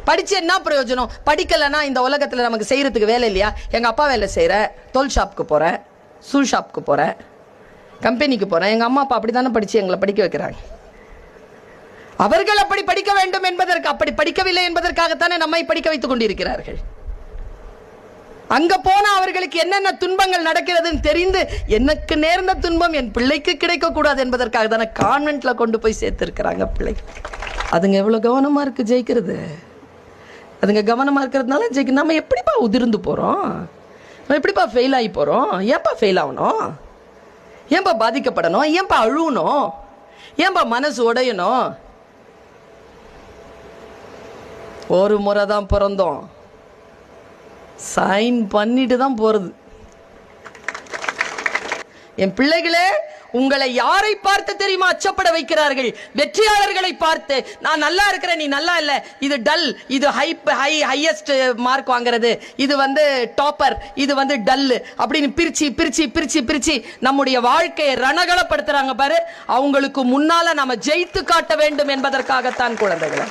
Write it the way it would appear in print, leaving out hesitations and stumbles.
படிச்சு என்ன பிரயோஜனம்? படிக்கலன்னா இந்த உலகத்துல நமக்கு செய்யறதுக்கு வேலை இல்லையா? எங்க அப்பா வேலை செய்யற, தோல் ஷாப்புக்கு போறேன், ஷூ ஷாப்புக்கு போறேன், கம்பெனிக்கு போறேன். எங்க அம்மா அப்பா அப்படித்தானே படிச்சு எங்களை படிக்க வைக்கிறாங்க. அவர்கள் அப்படி படிக்க வேண்டும் என்பதற்கு, அப்படி படிக்கவில்லை என்பதற்காகத்தானே நம்மை படிக்க வைத்துக் கொண்டிருக்கிறார்கள். அங்க போனா அவர்களுக்கு என்னென்ன துன்பங்கள் நடக்கிறதுன்னு தெரிந்து, எனக்கு நேர்ந்த துன்பம் என் பிள்ளைக்கு கிடைக்க கூடாது என்பதற்காக தானே கான்வென்ட்ல கொண்டு போய் சேர்த்திருக்கிறாங்க பிள்ளை. அதுங்க எவ்வளவு கவனமா இருக்கு ஜெயிக்கிறது. அதுங்க கவனமா இருக்கிறதுனால ஜெயிக்க. நம்ம எப்படிப்பா உதிர்ந்து போறோம்? நம்ம எப்படிப்பா ஃபெயில் ஆகி போறோம்? ஏன்பா ஃபெயில் ஆகணும்? ஏன்பா பாதிக்கப்படணும்? ஏன்பா அழுவணும்? ஏன்பா மனசு உடையணும்? ஒரு முறை தான் பிறந்தோம், சைன் பண்ணிட்டு தான் போறது. என் பிள்ளைகளே, உங்களை யாரை பார்த்து தெரியுமா அச்சப்பட வைக்கிறார்கள்? வெற்றியாளர்களை பார்த்து. நான் நல்லா இருக்கிறேன், நீ நல்லா இல்ல, இது டல், இது ஹையஸ்ட் மார்க் வாங்குறது, இது டாப்பர், இது டல் அப்படின்னு பிரிச்சு பிரிச்சு பிரிச்சு பிரிச்சு நம்முடைய வாழ்க்கையை ரணகலப்படுத்துறாங்க பாரு. அவங்களுக்கு முன்னால நாம ஜெயித்து காட்ட வேண்டும் என்பதற்காகத்தான் குழந்தைகளை.